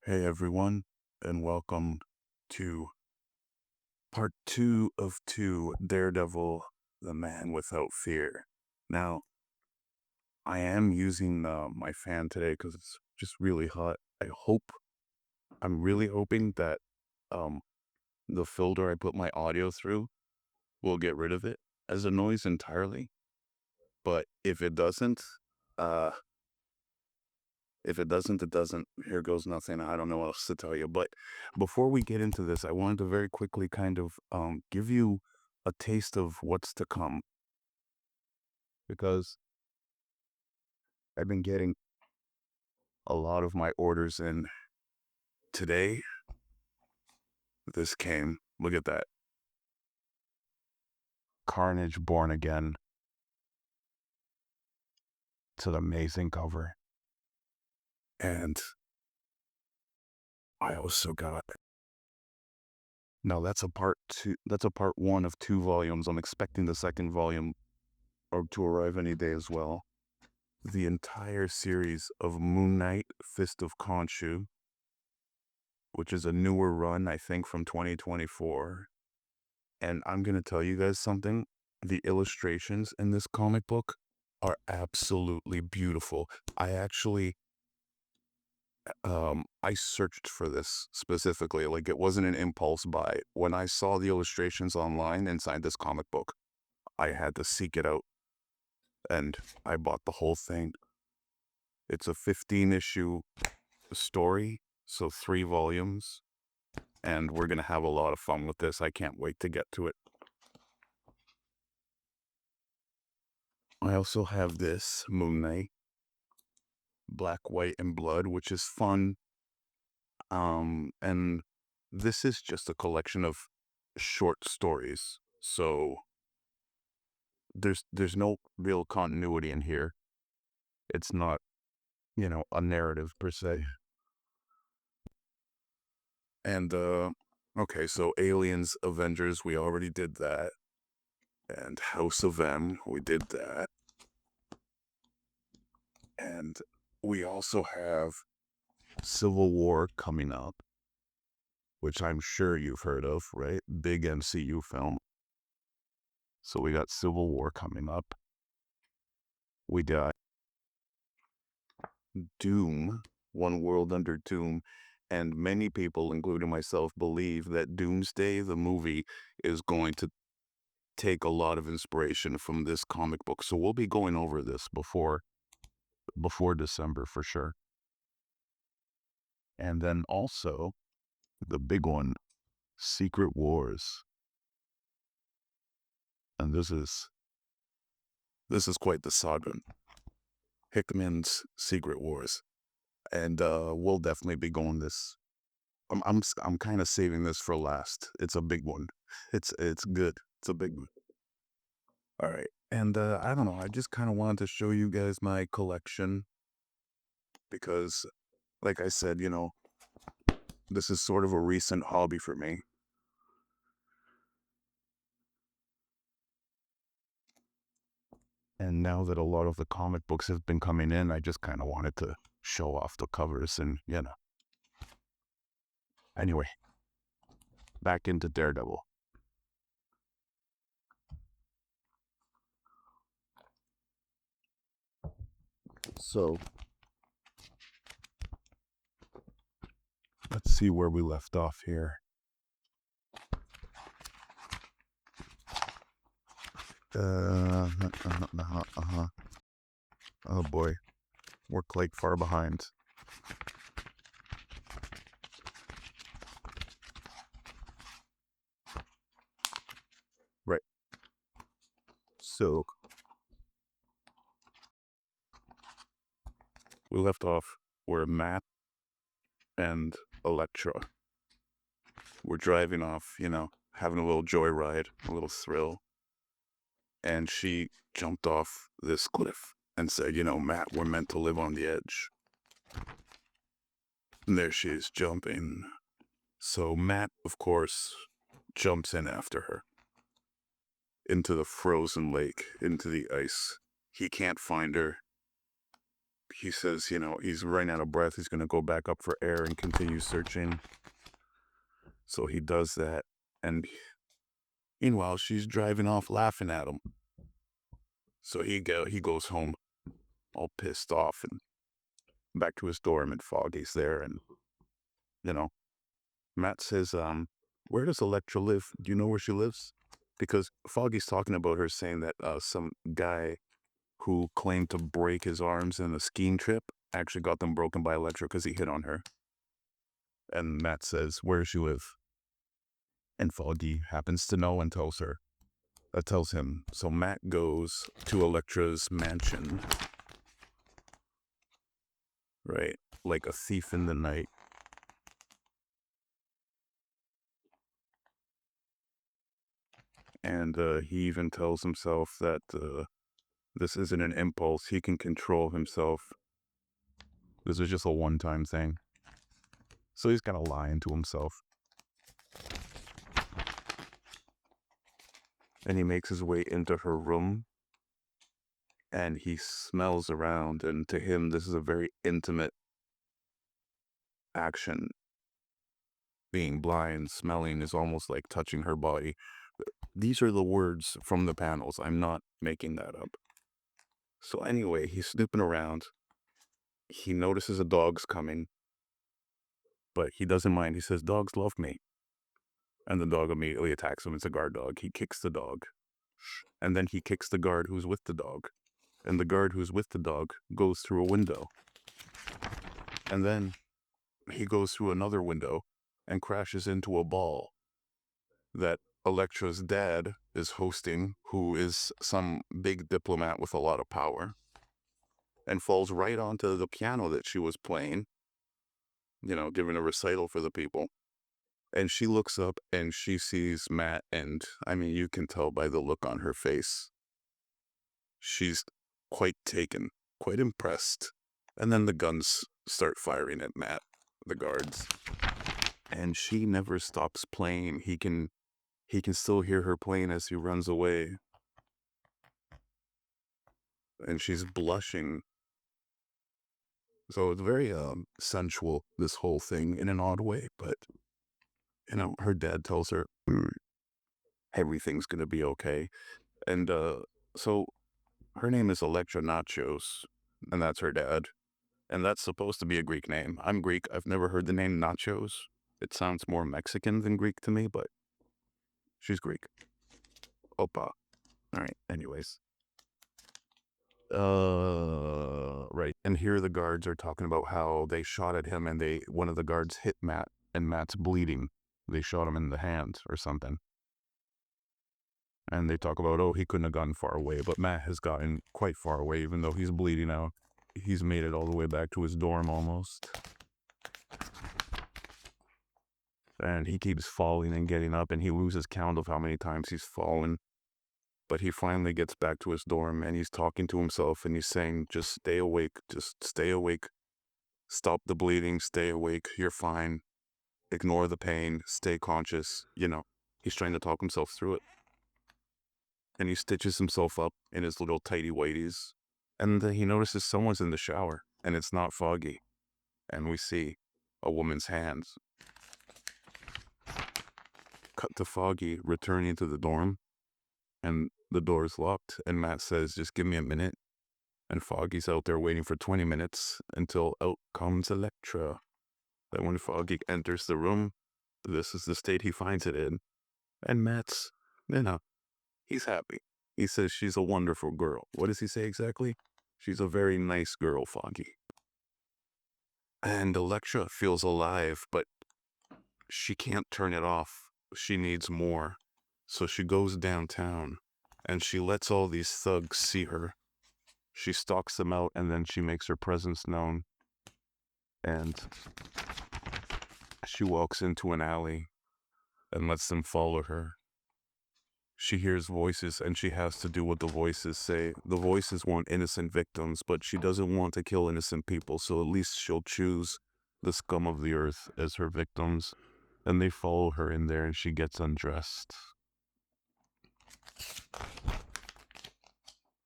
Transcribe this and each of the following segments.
Hey everyone, and welcome to part two of two Daredevil, the Man Without Fear. Now, I am using my fan today because it's just really hot. I'm really hoping that um, the filter I put my audio through will get rid of it as a noise entirely. But uh, if it doesn't, it doesn't. Here goes nothing. I don't know what else to tell you. But before we get into this, I wanted to very quickly kind of give you a taste of what's to come because I've been getting a lot of my orders in today. This came. Look at that. Carnage Born Again. It's an amazing cover. And I also got. Now that's a part two. That's a part one of two volumes. I'm expecting the second volume or to arrive any day as well. The entire series of Moon Knight, Fist of Khonshu, which is a newer run, I think, from 2024. And I'm going to tell you guys something. The illustrations in this comic book are absolutely beautiful. I searched for this specifically. Like, it wasn't an impulse buy. When I saw the illustrations online inside this comic book, I had to seek it out and I bought the whole thing. It's a 15 issue story, so 3 volumes, and we're going to have a lot of fun with this. I can't wait to get to it. I also have this Moon Knight, Black, White, and Blood, which is fun. And this is just a collection of short stories. So there's no real continuity in here. It's not, a narrative per se. And okay, so Aliens, Avengers, we already did that. And House of M, we did that. And we also have Civil War coming up, which I'm sure you've heard of, right? Big MCU film. So we got Civil War coming up. We got Doom, One World Under Doom. And many people, including myself, believe that Doomsday, the movie, is going to take a lot of inspiration from this comic book. So we'll be going over this before December for sure. And then also the big one, Secret Wars. And this is quite the saga. Hickman's Secret Wars. And we'll definitely be going this. I'm kind of saving this for last. It's a big one. It's good. It's a big one. All right. And I don't know. I just kind of wanted to show you guys my collection because, like I said, this is sort of a recent hobby for me. And now that a lot of the comic books have been coming in, I just kind of wanted to show off the covers and. Anyway, back into Daredevil. So let's see where we left off here. Oh boy, we're quite far behind. Right. So we left off where Matt and Elektra were driving off, having a little joyride, a little thrill. And she jumped off this cliff and said, Matt, we're meant to live on the edge. And there she is jumping. So Matt, of course, jumps in after her into the frozen lake, into the ice. He can't find her. he says, he's running out of breath. He's going to go back up for air and continue searching. So he does that. And meanwhile, she's driving off laughing at him. So he goes home all pissed off and back to his dorm, and Foggy's there. And, you know, Matt says, where does Electra live? Do you know where she lives? Because Foggy's talking about her, saying that some guy who claimed to break his arms in a skiing trip actually got them broken by Electra because he hit on her. And Matt says, where does she live? And Foggy happens to know and tells her. That tells him. So Matt goes to Electra's mansion, right? Like a thief in the night. And he even tells himself that this isn't an impulse. He can control himself. This is just a one-time thing. So he's kind of lying to himself. And he makes his way into her room. And he smells around. And to him, this is a very intimate action. Being blind, smelling is almost like touching her body. These are the words from the panels. I'm not making that up. So anyway, he's snooping around. He notices a dog's coming, but he doesn't mind. He says, dogs love me. And the dog immediately attacks him. It's a guard dog. He kicks the dog. And then he kicks the guard who's with the dog. And the guard who's with the dog goes through a window. And then he goes through another window and crashes into a ball that Electra's dad is hosting, who is some big diplomat with a lot of power, and falls right onto the piano that she was playing, giving a recital for the people. And she looks up and she sees Matt, and I mean, you can tell by the look on her face. She's quite taken, quite impressed. And then the guns start firing at Matt, the guards. And she never stops playing. He can still hear her playing as he runs away. And she's blushing. So it's very sensual, this whole thing, in an odd way. But, her dad tells her, everything's going to be okay. And so her name is Electra Nachos, and that's her dad. And that's supposed to be a Greek name. I'm Greek. I've never heard the name Nachos. It sounds more Mexican than Greek to me, but she's Greek. Opa. All right, anyways. Right. And here the guards are talking about how they shot at him, and one of the guards hit Matt, and Matt's bleeding. They shot him in the hand or something. And they talk about, oh, he couldn't have gotten far away, but Matt has gotten quite far away, even though he's bleeding out. He's made it all the way back to his dorm almost. And he keeps falling and getting up, and he loses count of how many times he's fallen. But he finally gets back to his dorm, and he's talking to himself, and he's saying, just stay awake, just stay awake. Stop the bleeding, stay awake, you're fine. Ignore the pain, stay conscious. He's trying to talk himself through it. And he stitches himself up in his little tighty whities. And he notices someone's in the shower, and it's not Foggy. And we see a woman's hands. Cut to Foggy returning to the dorm, and the door's locked, and Matt says, just give me a minute. And Foggy's out there waiting for 20 minutes until out comes Electra. Then when Foggy enters the room, this is the state he finds it in. And Matt's, he's happy. He says she's a wonderful girl. What does he say exactly? She's a very nice girl, Foggy. And Electra feels alive, but she can't turn it off. She needs more. So she goes downtown, and she lets all these thugs see her. She stalks them out, and then she makes her presence known. And she walks into an alley and lets them follow her. She hears voices, and she has to do what the voices say. The voices want innocent victims, but she doesn't want to kill innocent people, so at least she'll choose the scum of the earth as her victims. And they follow her in there, and she gets undressed.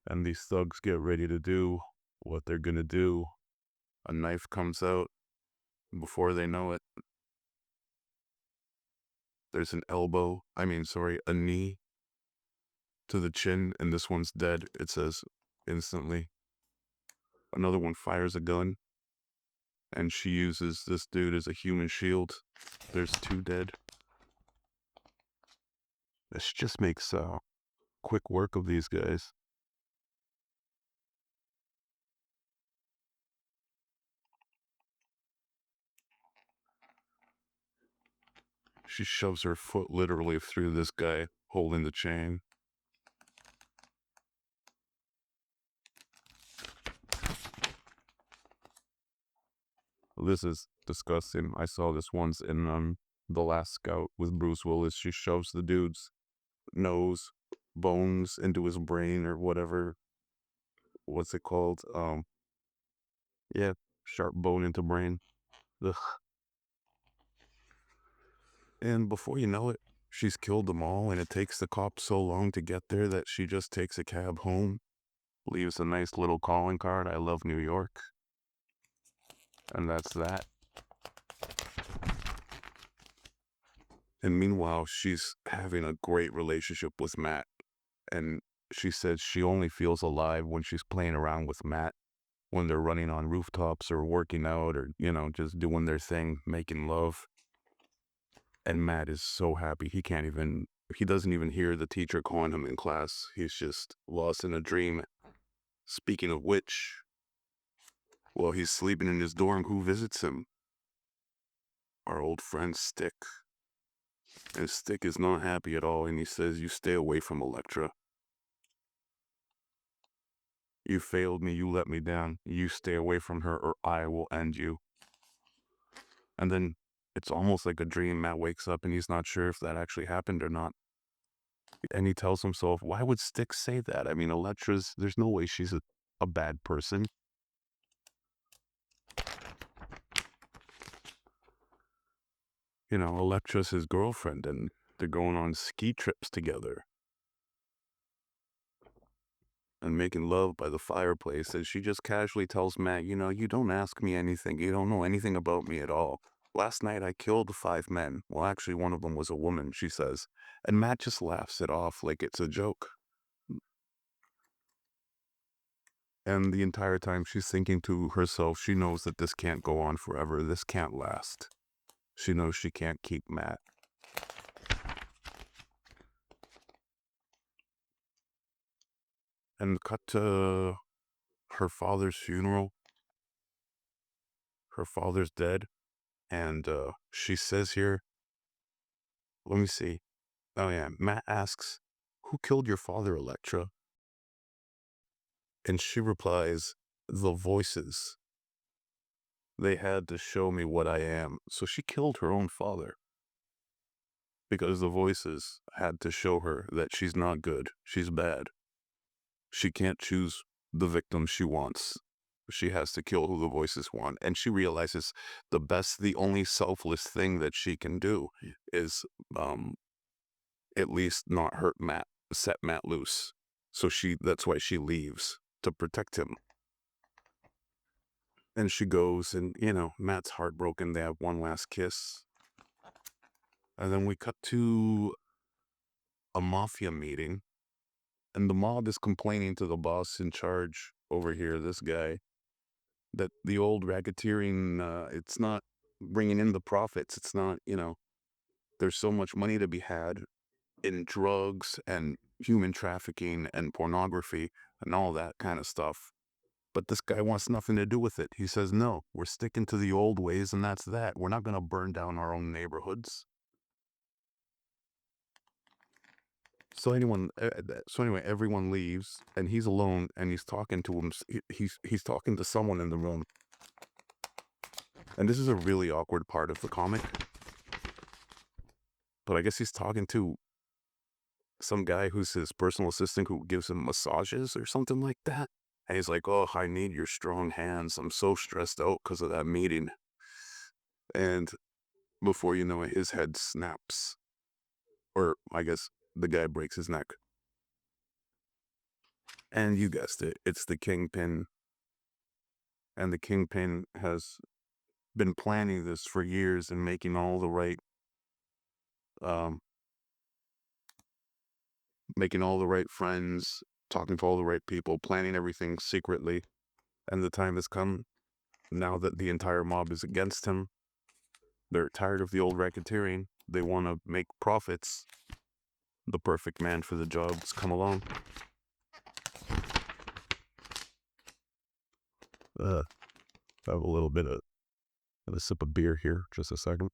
And these thugs get ready to do what they're gonna do. A knife comes out. Before they know it, there's an elbow. A knee to the chin, and this one's dead, it says instantly. Another one fires a gun, and she uses this dude as a human shield. There's two dead. This just makes quick work of these guys. She shoves her foot literally through this guy holding the chain. This is disgusting. I saw this once in The Last Scout with Bruce Willis. She shoves the dude's nose, bones into his brain or whatever. What's it called? Yeah, sharp bone into brain. Ugh. And before you know it, she's killed them all, and it takes the cops so long to get there that she just takes a cab home, leaves a nice little calling card, "I love New York," and that's that. And meanwhile, she's having a great relationship with Matt, and she says she only feels alive when she's playing around with Matt, when they're running on rooftops or working out or, just doing their thing, making love. And Matt is so happy. He doesn't even hear the teacher calling him in class. He's just lost in a dream. Speaking of which, while he's sleeping in his dorm, who visits him? Our old friend Stick. And Stick is not happy at all, and he says, "You stay away from Electra. You failed me, you let me down. You stay away from her or I will end you." And then it's almost like a dream. Matt wakes up and he's not sure if that actually happened or not. And he tells himself, why would Stick say that? There's no way she's a bad person. Electra's his girlfriend, and they're going on ski trips together and making love by the fireplace. And she just casually tells Matt, "You don't ask me anything. You don't know anything about me at all. Last night I killed 5 men. Well, actually, one of them was a woman," she says. And Matt just laughs it off like it's a joke. And the entire time she's thinking to herself, she knows that this can't go on forever. This can't last. She knows she can't keep Matt. And cut to her father's funeral. Her father's dead. And she says here, let me see. Oh yeah, Matt asks, "Who killed your father, Electra?" And she replies, "The voices. They had to show me what I am." So she killed her own father because the voices had to show her that she's not good. She's bad. She can't choose the victim she wants. She has to kill who the voices want. And she realizes the only selfless thing that she can do is at least not hurt Matt, set Matt loose. So that's why she leaves, to protect him. And she goes, and Matt's heartbroken. They have one last kiss. And then we cut to a mafia meeting, and the mob is complaining to the boss in charge over here, this guy, that the old racketeering, it's not bringing in the profits. It's not, there's so much money to be had in drugs and human trafficking and pornography and all that kind of stuff. But this guy wants nothing to do with it. He says, "No, we're sticking to the old ways, and that's that. We're not going to burn down our own neighborhoods." So anyway, everyone leaves, and he's alone, and he's talking to him. He's talking to someone in the room, and this is a really awkward part of the comic. But I guess he's talking to some guy who's his personal assistant who gives him massages or something like that. And he's like, "Oh, I need your strong hands. I'm so stressed out because of that meeting." And before you know it, his head snaps. Or I guess the guy breaks his neck. And you guessed it, it's the Kingpin. And the Kingpin has been planning this for years and um, making all the right friends, talking to all the right people, planning everything secretly. And the time has come now that the entire mob is against him. They're tired of the old racketeering. They want to make profits. The perfect man for the job's come along. Have a little bit of a sip of beer here. Just a second.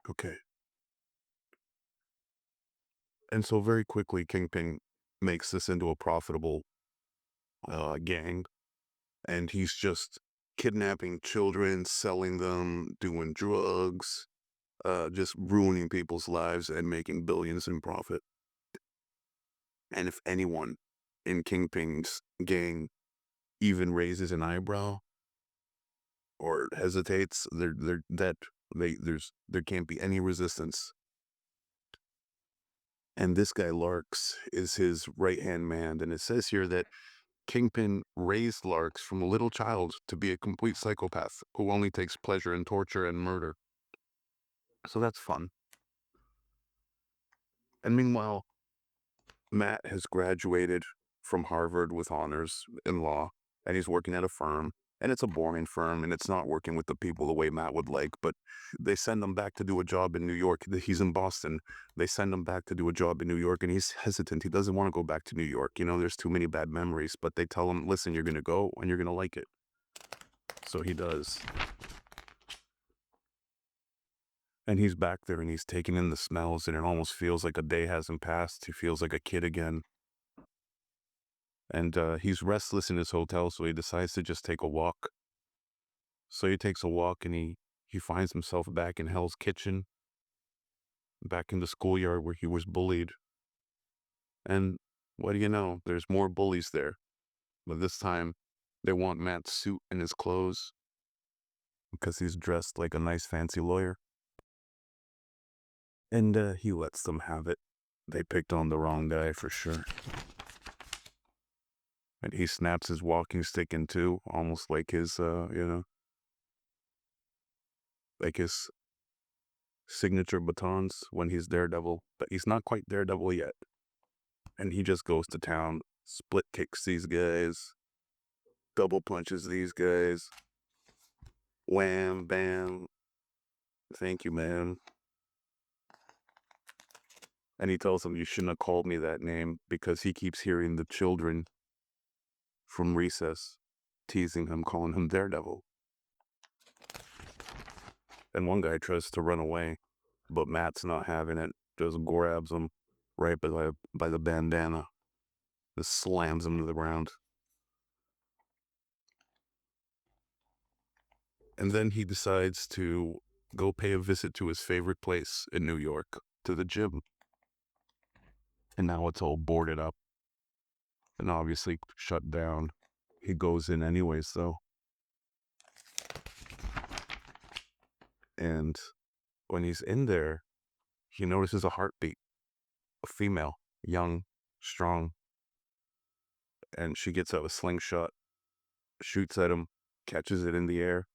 Okay. And so very quickly, Kingpin makes this into a profitable gang. And he's just kidnapping children, selling them, doing drugs, just ruining people's lives and making billions in profit. And if anyone in Kingpin's gang even raises an eyebrow or hesitates, they're dead. There can't be any resistance. And this guy Larks is his right-hand man. And it says here that Kingpin raised Larks from a little child to be a complete psychopath who only takes pleasure in torture and murder. So that's fun. And meanwhile, Matt has graduated from Harvard with honors in law, and he's working at a firm. And it's a boring firm, and it's not working with the people the way Matt would like, but they send him back to do a job in New York. He's in Boston. They send him back to do a job in New York, and he's hesitant. He doesn't want to go back to New York. You know, there's too many bad memories, but they tell him, listen, you're going to go, and you're going to like it. So he does. And he's back there, and he's taking in the smells, and it almost feels like a day hasn't passed. He feels like a kid again. And he's restless in his hotel, so he decides to just take a walk. So he takes a walk, and he finds himself back in Hell's Kitchen, back in the schoolyard where he was bullied. And what do you know? There's more bullies there. But this time, they want Matt's suit and his clothes because he's dressed like a nice fancy lawyer. And he lets them have it. They picked on the wrong guy for sure. And he snaps his walking stick in two, almost like his, like his signature batons when he's Daredevil. But he's not quite Daredevil yet. And he just goes to town, split kicks these guys, double punches these guys. Wham, bam. Thank you, man. And he tells them, you shouldn't have called me that name, because he keeps hearing the children from recess teasing him, calling him Daredevil. And one guy tries to run away, but Matt's not having it. Just grabs him right by the bandana. Just slams him to the ground. And then he decides to go pay a visit to his favorite place in New York, to the gym. And now it's all boarded up and obviously shut down. He goes in anyways, though. And when he's in there, he notices a heartbeat, a female, young, strong. And she gets out a slingshot, shoots at him, catches it in the air.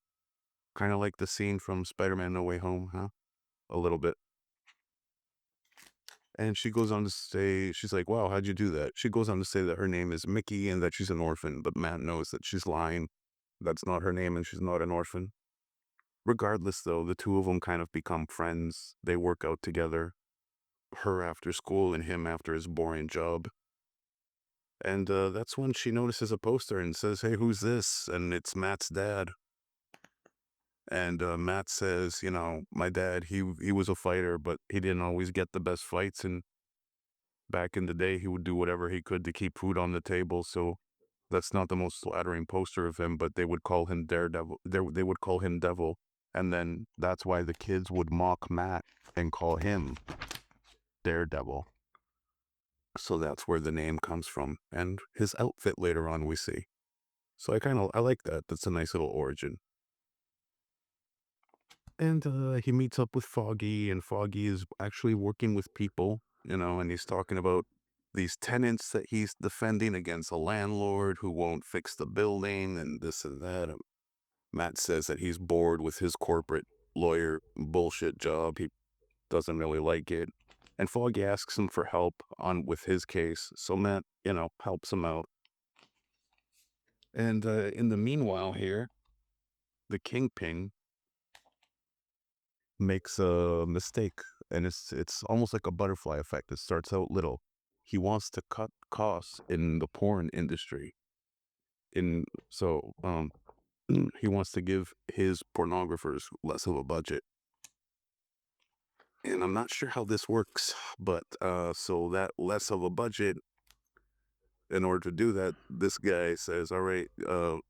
Kind of like the scene from Spider-Man No Way Home, huh? A little bit. And she goes on to say, she's like, wow, how'd you do that? She goes on to say that her name is Mickey and that she's an orphan, but Matt knows that she's lying. That's not her name and she's not an orphan. Regardless, though, the two of them kind of become friends. They work out together, her after school and him after his boring job. And that's when she notices a poster and says, hey, who's this? And it's Matt's dad. And Matt says, you know, my dad, he was a fighter, but he didn't always get the best fights. And back in the day, he would do whatever he could to keep food on the table. So that's not the most flattering poster of him, but they would call him Daredevil. They would call him Devil. And then that's why the kids would mock Matt and call him Daredevil. So that's where the name comes from. And his outfit later on we see. So I like that. That's a nice little origin. And he meets up with Foggy, and Foggy is actually working with people and he's talking about these tenants that he's defending against a landlord who won't fix the building and this and that. And Matt says that he's bored with his corporate lawyer bullshit job. He doesn't really like it. And Foggy asks him for help on with his case. So Matt, helps him out. And in the meanwhile here, the kingpin makes a mistake, and it's almost like a butterfly effect. It starts out little. He wants to cut costs in the porn industry. He wants to give his pornographers less of a budget. And I'm not sure how this works, but so that less of a budget, in order to do that, this guy says, all right,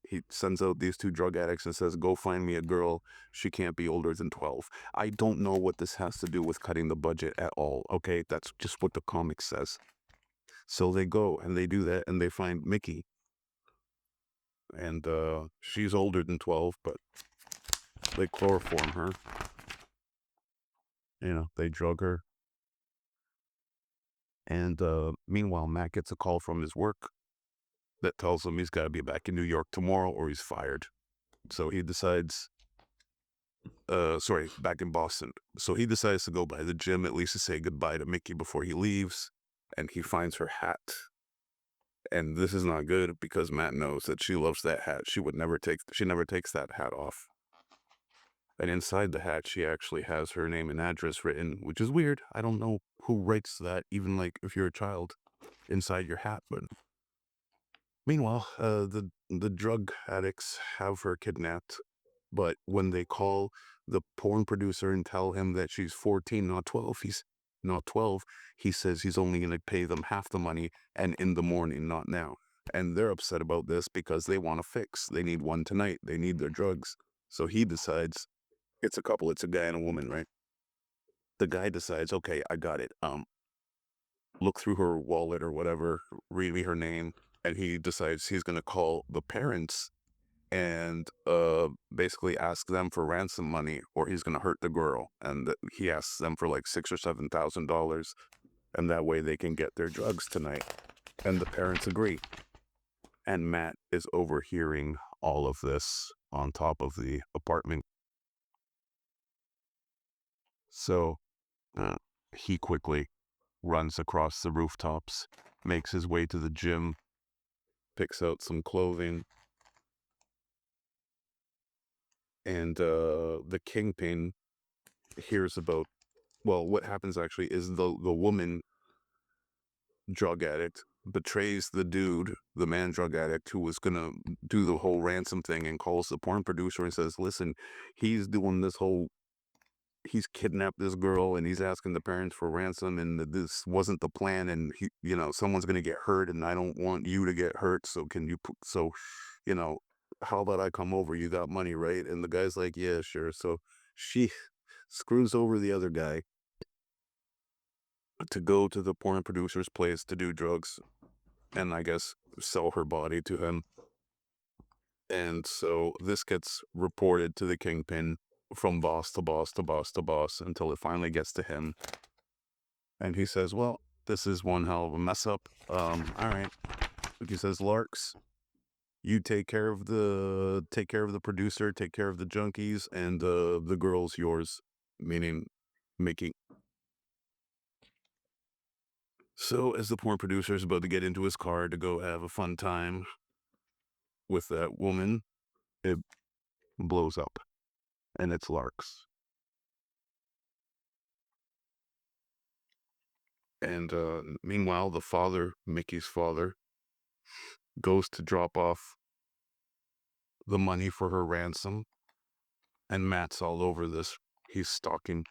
he sends out these two drug addicts and says, go find me a girl. She can't be older than 12. I don't know what this has to do with cutting the budget at all. Okay, that's just what the comic says. So they go and they do that and they find Mickey. And she's older than 12, but they chloroform her. They drug her. And meanwhile, Matt gets a call from his work that tells him he's got to be back in New York tomorrow or he's fired. So he decides, back in Boston. So he decides to go by the gym at least to say goodbye to Mickey before he leaves. And he finds her hat. And this is not good because Matt knows that she loves that hat. She never takes that hat off. And inside the hat, she actually has her name and address written, which is weird. I don't know who writes that, even like if you're a child, inside your hat. But meanwhile, the drug addicts have her kidnapped. But when they call the porn producer and tell him that she's 14, not 12, he's not 12, he says he's only going to pay them half the money and in the morning, not now. And they're upset about this because they want a fix. They need one tonight. They need their drugs. So he decides, it's a couple, it's a guy and a woman, right? The guy decides, okay, I got it. Look through her wallet or whatever, read me her name. And he decides he's going to call the parents and basically ask them for ransom money or he's going to hurt the girl. And he asks them for like $6,000 or $7,000. And that way they can get their drugs tonight. And the parents agree. And Matt is overhearing all of this on top of the apartment. So he quickly runs across the rooftops, makes his way to the gym, picks out some clothing, and the kingpin hears about, well, what happens actually is the woman drug addict betrays the dude, the man drug addict who was gonna do the whole ransom thing, and calls the porn producer and says, listen, he's doing this whole, he's kidnapped this girl and he's asking the parents for ransom and this wasn't the plan and he, someone's going to get hurt and I don't want you to get hurt. So can you, you know, how about I come over? You got money, right? And the guy's like, yeah, sure. So she screws over the other guy to go to the porn producer's place to do drugs and I guess sell her body to him. And so this gets reported to the kingpin from boss to boss to boss to boss until it finally gets to him. And he says, well, this is one hell of a mess up. All right. He says, Larks, you take care of the producer, take care of the junkies, and the girl's yours, meaning Mickey. So as the porn producer is about to get into his car to go have a fun time with that woman, it blows up, and it's Larks. And meanwhile, the father, Mickey's father, goes to drop off the money for her ransom, and Matt's all over this. He's stalking.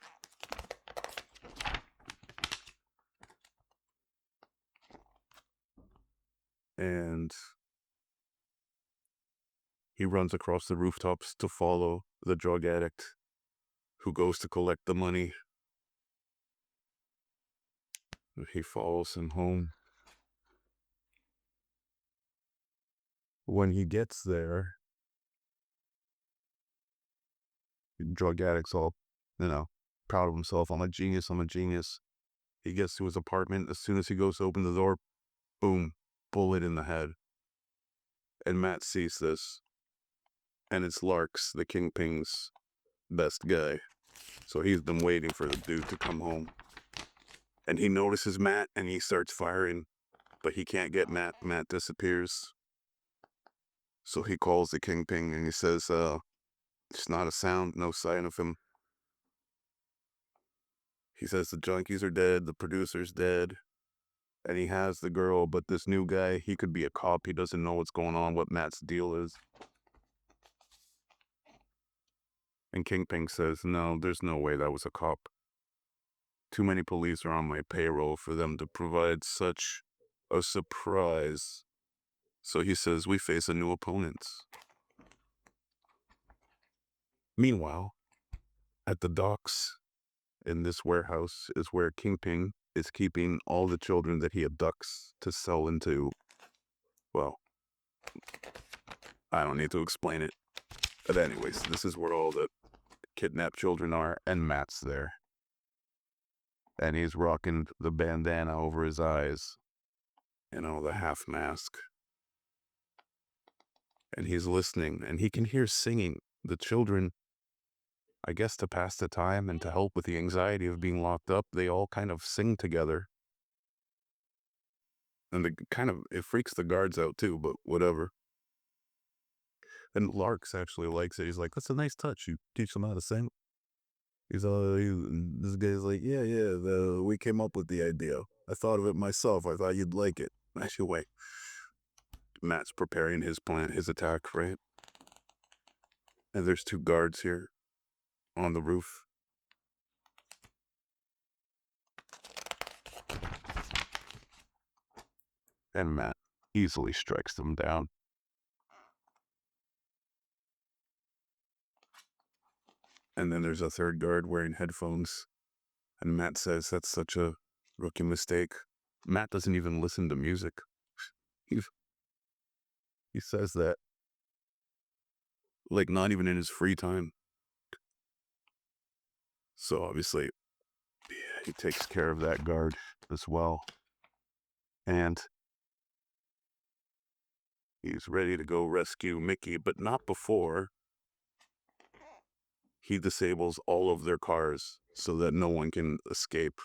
And he runs across the rooftops to follow the drug addict who goes to collect the money. He follows him home. When he gets there, the drug addict's all, proud of himself. I'm a genius. He gets to his apartment. As soon as he goes to open the door, boom, bullet in the head. And Matt sees this. And it's Larks, the Kingpin's best guy. So he's been waiting for the dude to come home. And he notices Matt and he starts firing. But he can't get Matt. Matt disappears. So he calls the Kingpin and he says, it's not a sound, no sign of him. He says the junkies are dead, the producer's dead, and he has the girl, but this new guy, he could be a cop. He doesn't know what's going on, what Matt's deal is. And Kingpin says, no, there's no way that was a cop. Too many police are on my payroll for them to provide such a surprise. So he says, we face a new opponent. Meanwhile, at the docks in this warehouse is where Kingpin is keeping all the children that he abducts to sell into, well, I don't need to explain it. But anyways, this is where all the kidnapped children are, and Matt's there. And he's rocking the bandana over his eyes, the half mask. And he's listening, and he can hear singing. The children, I guess to pass the time and to help with the anxiety of being locked up, they all kind of sing together. And it freaks the guards out too, but whatever. And Larks actually likes it. He's like, that's a nice touch. You teach them how to sing. This guy's like, yeah, we came up with the idea. I thought of it myself. I thought you'd like it. Actually, wait. Matt's preparing his plan, his attack, right? And there's two guards here on the roof. And Matt easily strikes them down. And then there's a third guard wearing headphones. And Matt says that's such a rookie mistake. Matt doesn't even listen to music. He says that, like, not even in his free time. So obviously, he takes care of that guard as well. And he's ready to go rescue Mickey, but not before he disables all of their cars so that no one can escape.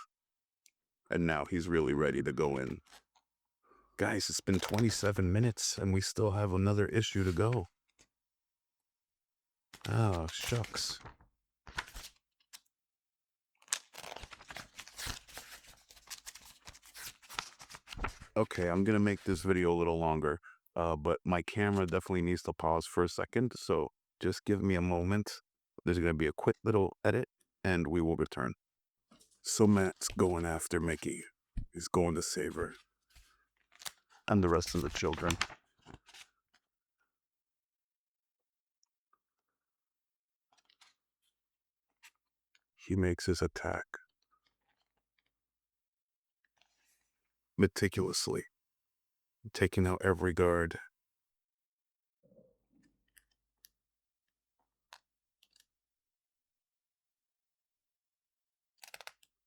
And now he's really ready to go in. Guys, it's been 27 minutes and we still have another issue to go. Oh, shucks. Okay, I'm gonna make this video a little longer, but my camera definitely needs to pause for a second, so just give me a moment. There's gonna be a quick little edit, and we will return. So Matt's going after Mickey. He's going to save her. And the rest of the children. He makes his attack meticulously, taking out every guard.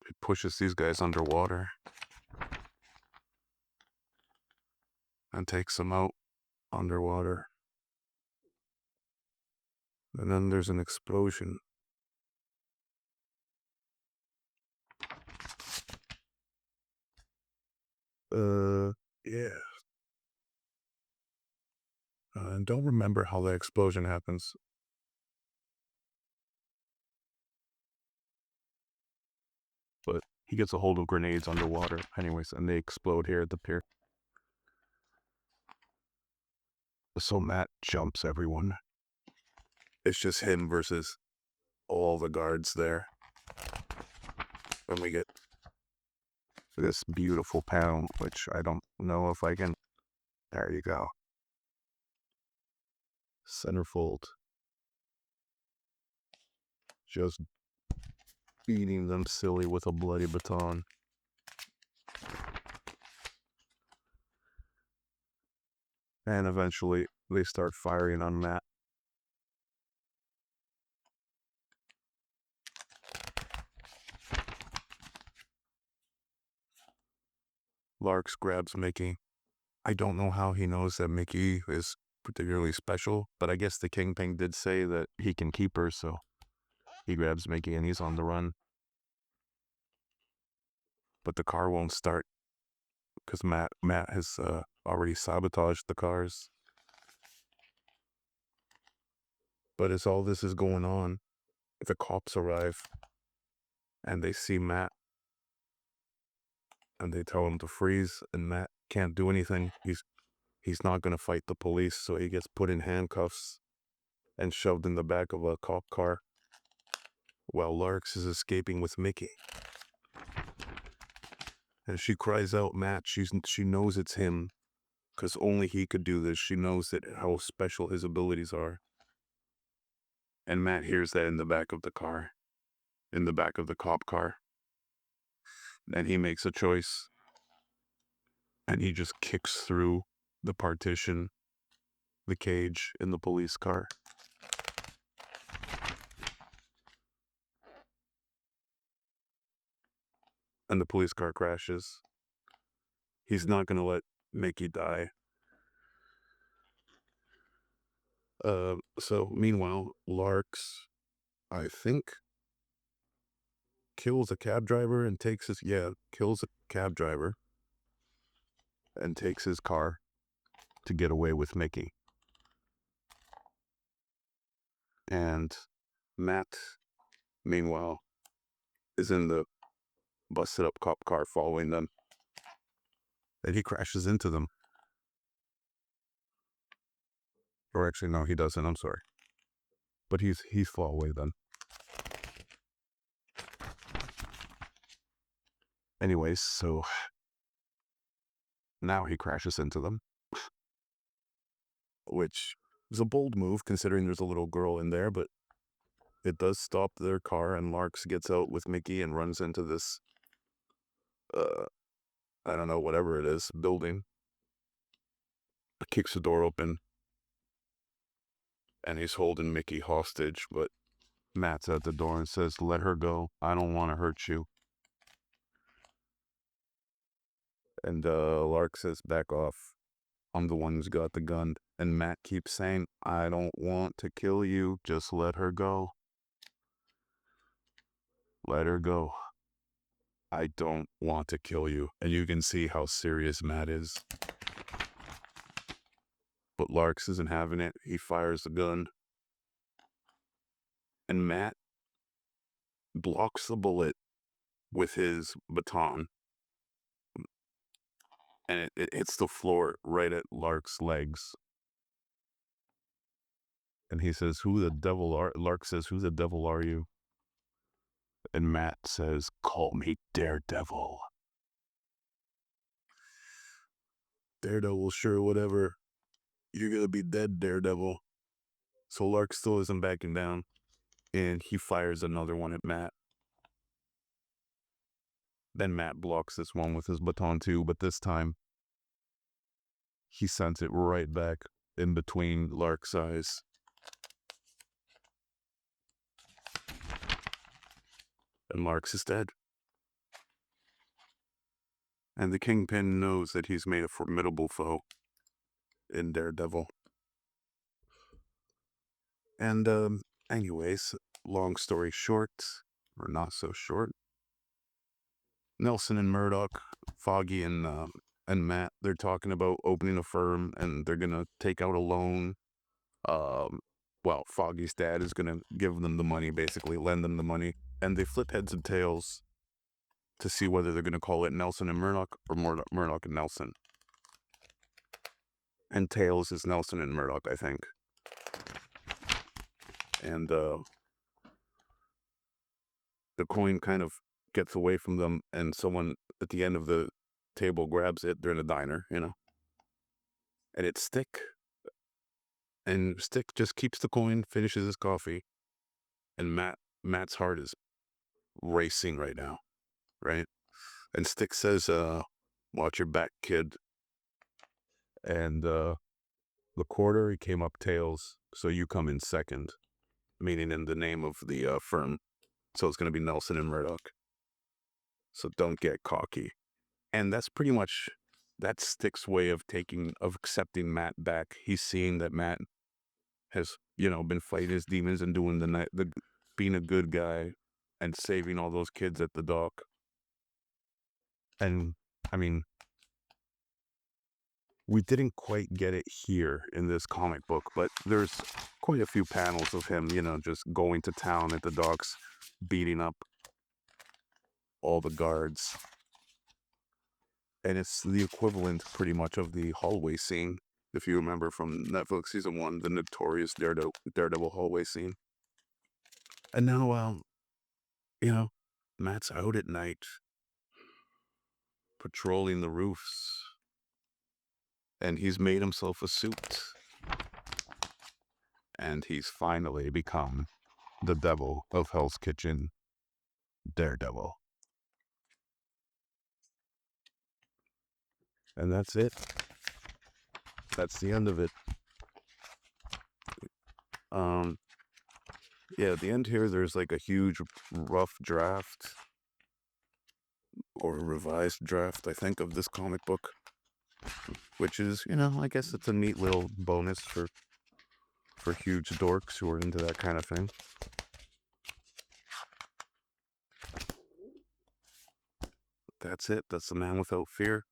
He pushes these guys underwater and takes them out underwater. And then there's an explosion. Yeah. And don't remember how the explosion happens. But he gets a hold of grenades underwater anyways, and they explode here at the pier. So Matt jumps everyone. It's just him versus all the guards there. And we get this beautiful panel, which I don't know if I can. There you go. Centerfold. Just beating them silly with a bloody baton. And eventually they start firing on Matt. Larks grabs Mickey. I don't know how he knows that Mickey is particularly special, but I guess the Kingpin did say that he can keep her, so he grabs Mickey and he's on the run. But the car won't start because Matt has already sabotaged the cars. But as all this is going on, the cops arrive and they see Matt and they tell him to freeze, and Matt can't do anything. He's not gonna fight the police, so he gets put in handcuffs and shoved in the back of a cop car while Larks is escaping with Mickey. And she cries out, Matt. She knows it's him because only he could do this. She knows that how special his abilities are. And Matt hears that in the back of the car, in the back of the cop car. And he makes a choice. And he just kicks through the partition, the cage in the police car. And the police car crashes. He's not going to let Mickey die. So meanwhile, Larks, I think, kills a cab driver and kills a cab driver and takes his car to get away with Mickey. And Matt, meanwhile, is in the busted up cop car following them. And he crashes into them. Or actually, no, he doesn't. I'm sorry. But he's far away then. Anyways, so now he crashes into them, which is a bold move considering there's a little girl in there, but it does stop their car, and Larks gets out with Mickey and runs into this, I don't know, whatever it is, building. Kicks the door open, and he's holding Mickey hostage, but Matt's at the door and says, let her go. I don't want to hurt you. And Lark says, back off. I'm the one who's got the gun. And Matt keeps saying, I don't want to kill you. Just let her go. Let her go. I don't want to kill you. And you can see how serious Matt is. But Larks isn't having it. He fires the gun. And Matt blocks the bullet with his baton. And it hits the floor right at Lark's legs. And he says, Lark says, who the devil are you? And Matt says, call me Daredevil. Daredevil, sure, whatever. You're gonna be dead, Daredevil. So Lark still isn't backing down. And he fires another one at Matt. Then Matt blocks this one with his baton too, but this time he sends it right back in between Lark's eyes. And Lark's is dead. And the Kingpin knows that he's made a formidable foe in Daredevil. And anyways, long story short, or not so short, Nelson and Murdoch, Foggy and Matt, they're talking about opening a firm, and they're gonna take out a loan. Well, Foggy's dad is gonna give them the money, basically lend them the money, and they flip heads and tails to see whether they're gonna call it Nelson and Murdoch or Murdoch and Nelson. And tails is Nelson and Murdoch, I think. And the coin kind of gets away from them, and someone at the end of the table grabs it. They're in a diner, you know. And it's Stick. And Stick just keeps the coin, finishes his coffee, and Matt's heart is racing right now, right? And Stick says, watch your back, kid. And the quarter, he came up tails, so you come in second, meaning in the name of the firm. So it's going to be Nelson and Murdoch. So don't get cocky. And that's pretty much that's Stick's way of accepting Matt back. He's seeing that Matt has, been fighting his demons and doing being a good guy and saving all those kids at the dock. And I mean, we didn't quite get it here in this comic book, but there's quite a few panels of him, just going to town at the docks, beating up all the guards. And it's the equivalent pretty much of the hallway scene, if you remember from Netflix season 1, the notorious Daredevil hallway scene. And now, Matt's out at night, patrolling the roofs, and he's made himself a suit. And he's finally become the devil of Hell's Kitchen, Daredevil. And that's it. That's the end of it. Yeah, at the end here, there's like a huge rough draft or a revised draft, I think, of this comic book, which is, I guess it's a neat little bonus for huge dorks who are into that kind of thing. That's it. That's The Man Without Fear.